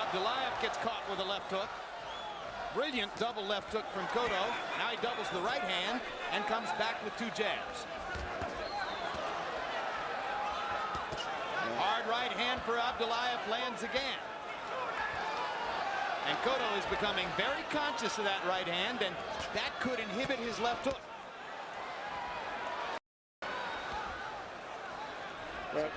Abdulaev gets caught with a left hook. Brilliant double left hook from Cotto. Now he doubles the right hand and comes back with 2 jabs. Hard right hand for Abdulaev lands again. And Cotto is becoming very conscious of that right hand, and that could inhibit his left hook. Well,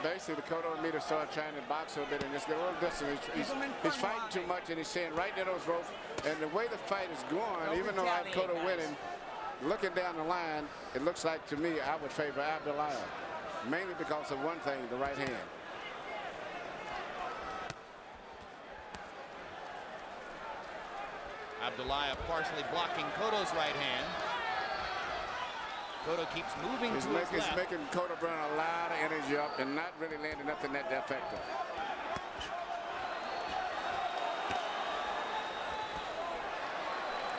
basically, the Cotto and me started trying to box a bit and just get a little distance. He's fighting too much, and he's staying right near those ropes. And the way the fight is going, even though I have Cotto winning, looking down the line, it looks like to me I would favor Abdulaev, mainly because of one thing, the right hand. Abdulaev partially blocking Cotto's right hand. Cotto keeps moving to his left. He's making Cotto burn a lot of energy up and not really landing nothing that effective.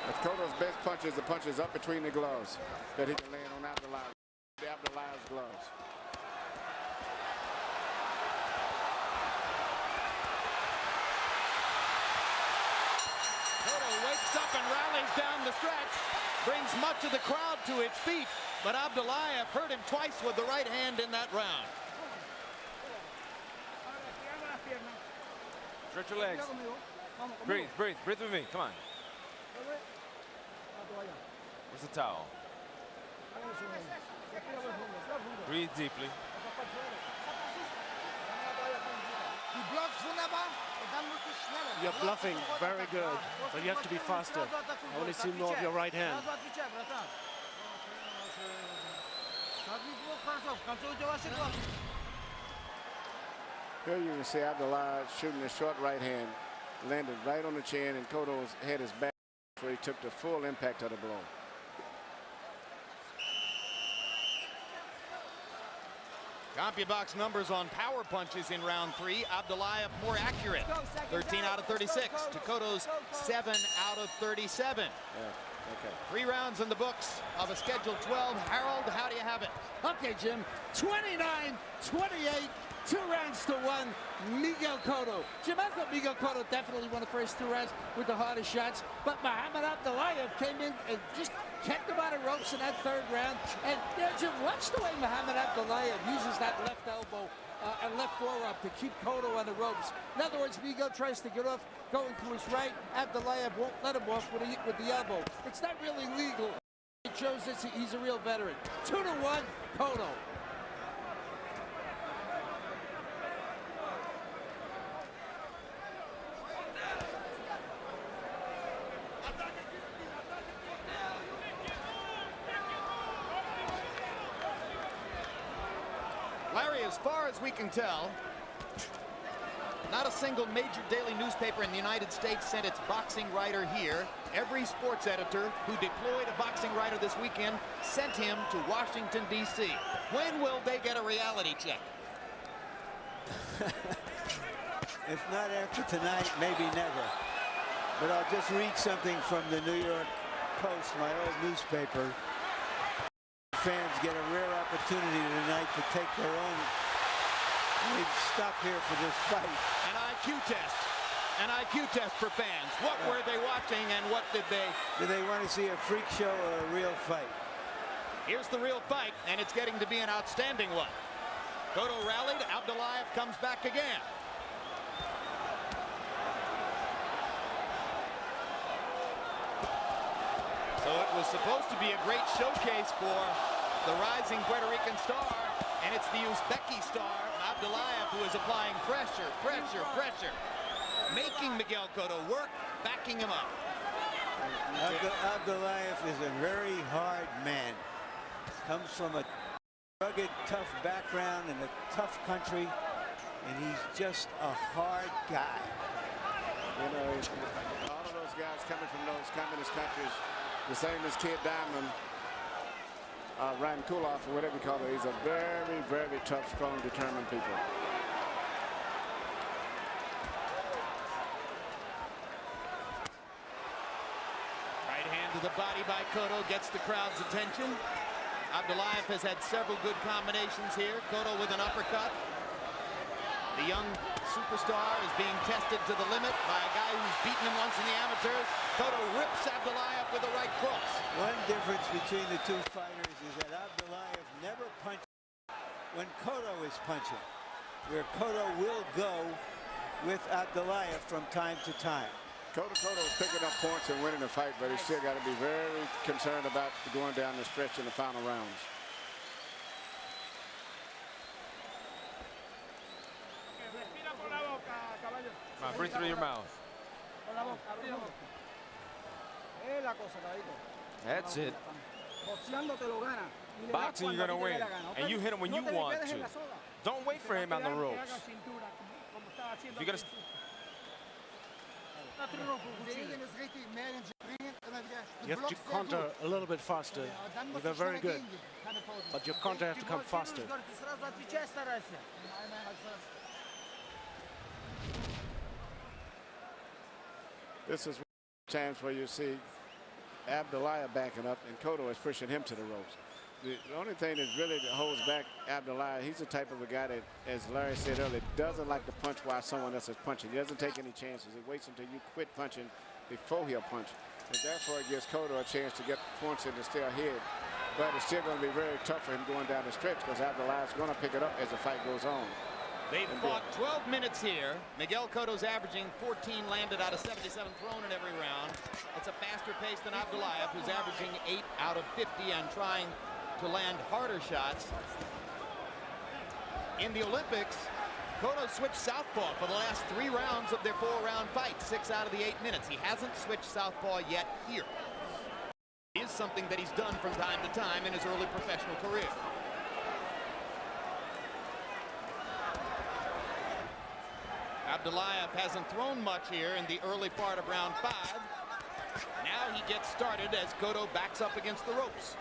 But Cotto's best punch is the punches up between the gloves that he can land on Abdulaev's gloves. Cotto wakes up and rallies down the stretch, brings much of the crowd to its feet, but Abdulaev hurt him twice with the right hand in that round. Stretch your legs. Breathe, breathe, breathe with me. Come on. Where's the towel? Breathe deeply. You're bluffing very good, but you have to be faster. I want to see more of your right hand. Here you can see Abdulaev shooting a short right hand, landed right on the chin, and Cotto's head is back where he took the full impact of the blow. CompuBox numbers on power punches in round 3. Abdulaev more accurate, 13 out of 36 to Cotto's 7 out of 37. Yeah, okay. 3 rounds in the books of a scheduled 12. Harold, how do you have it? Okay, Jim, 29-28, 2 rounds to 1, Miguel Cotto. Jim, I thought Miguel Cotto definitely won the first 2 rounds with the hardest shots, but Mohamad Abdulaev came in and just kept him out of ropes in that 3rd round. And, you know, Jim, watch the way Mohamad Abdulaev uses that left elbow and left forearm to keep Cotto on the ropes. In other words, Miguel tries to get off going to his right. Abdulaev won't let him off with the elbow. It's not really legal. It shows that he's a real veteran. 2-1, Cotto. Larry, as far as we can tell, not a single major daily newspaper in the United States sent its boxing writer here. Every sports editor who deployed a boxing writer this weekend sent him to Washington, D.C. When will they get a reality check? If not after tonight, maybe never. But I'll just read something from the New York Post, my old newspaper. Fans get a rare opportunity tonight to take their own. They'd stop here for this fight. An IQ test. An IQ test for fans. What were they watching and what did they... Do they want to see a freak show or a real fight? Here's the real fight, and it's getting to be an outstanding one. Cotto rallied. Abdulaev comes back again. So it was supposed to be a great showcase for the rising Puerto Rican star, and it's the Uzbeki star, Abdulaev, who is applying pressure, pressure, pressure, making Miguel Cotto work, backing him up. Abdulaev is a very hard man. Comes from a rugged, tough background in a tough country, and he's just a hard guy. You know, all of those guys coming from those communist countries, the same as Kid Diamond, Ryan Kuloff, or whatever you call it. He's a very, very tough, strong, determined people. Right hand to the body by Cotto gets the crowd's attention. Abdulaev has had several good combinations here. Cotto with an uppercut. The young superstar is being tested to the limit by a guy who's beaten him once in the amateurs. Cotto rips Abdulaev with a right cross. One difference between the two fighters is that Abdulaev never punches when Cotto is punching, where Cotto will go with Abdulaev from time to time. Cotto is picking up points and winning the fight, but he's still got to be very concerned about going down the stretch in the final rounds. Come on, breathe through your mouth. That's it. Boxing, you're going to win. And you hit him when you want to. Don't wait for him on the ropes. If you're going to... You have to counter a little bit faster. You're very good, but your counter have to come faster. This is a chance where you see Abdulaev backing up and Cotto is pushing him to the ropes. The only thing that really holds back Abdulaev, he's the type of a guy that, as Larry said earlier, doesn't like to punch while someone else is punching. He doesn't take any chances. He waits until you quit punching before he'll punch. And therefore it gives Cotto a chance to get points in to stay ahead. But it's still going to be very tough for him going down the stretch because Abdulaev's going to pick it up as the fight goes on. They've fought 12 minutes here. Miguel Cotto's averaging 14 landed out of 77 thrown in every round. It's a faster pace than Abdulaev, who's averaging 8 out of 50 and trying to land harder shots. In the Olympics, Cotto switched southpaw for the last 3 rounds of their 4-round fight, 6 out of the 8 minutes. He hasn't switched southpaw yet here. It is something that he's done from time to time in his early professional career. Abdulaev hasn't thrown much here in the early part of round 5. Now he gets started as Cotto backs up against the ropes.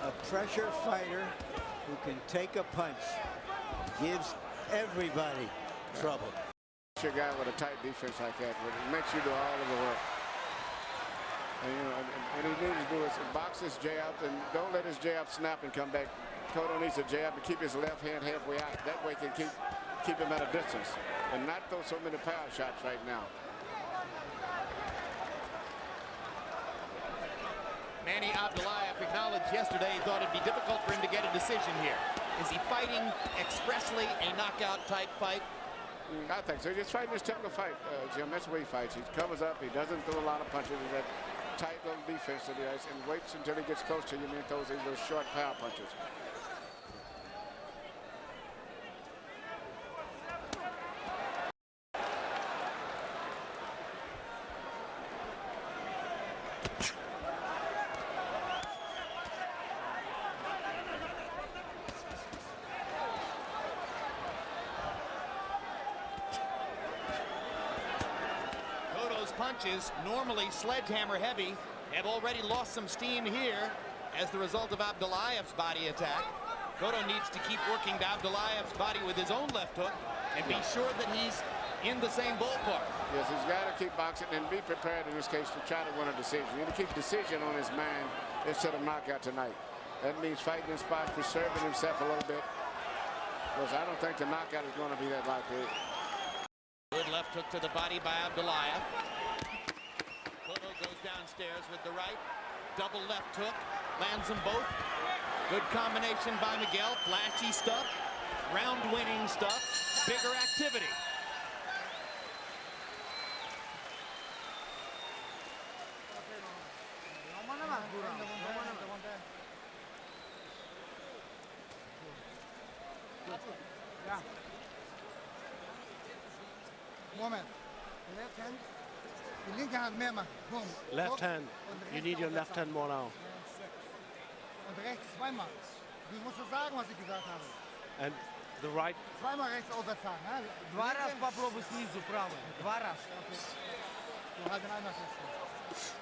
A pressure fighter who can take a punch gives everybody trouble. Your guy with a tight defense like that, it makes you do all of the work. And, you know, what he needs to do is box his jab and don't let his jab snap and come back. Cotto needs a jab to keep his left hand halfway out. That way he can keep him at a distance and not throw so many power shots right now. Manny Abdulaev acknowledged yesterday he thought it'd be difficult for him to get a decision here. Is he fighting expressly a knockout type fight? I think so. He's just fighting his typical fight, Jim. That's the way he fights. He covers up. He doesn't throw a lot of punches. He's that tight little defense that he has and waits until he gets close to you and then throws these little short power punches. Punches, normally sledgehammer heavy, have already lost some steam here as the result of Abdulaev's body attack. Cotto needs to keep working to Abdulaev's body with his own left hook and be sure that he's in the same ballpark. Yes, he's got to keep boxing and be prepared in this case to try to win a decision. He's got to keep decision on his mind instead of knockout tonight. That means fighting in spots, preserving himself a little bit. Because I don't think the knockout is going to be that likely. Good left hook to the body by Abdulaev. Cotto goes downstairs with the right. Double left hook. Lands them both. Good combination by Miguel. Flashy stuff. Round-winning stuff. Bigger activity. Moment. Left hand. Die linke Hand mehr machen. Boom. Left hand. You need your left hand more now. Und rechts zweimal. Du musst sagen, was ich gesagt habe. And the right. Zweimal rechts aufwärts fahren. Ne? Два раз попробуй снизу правый. Два раз. Okay. So, halt den einmal fest.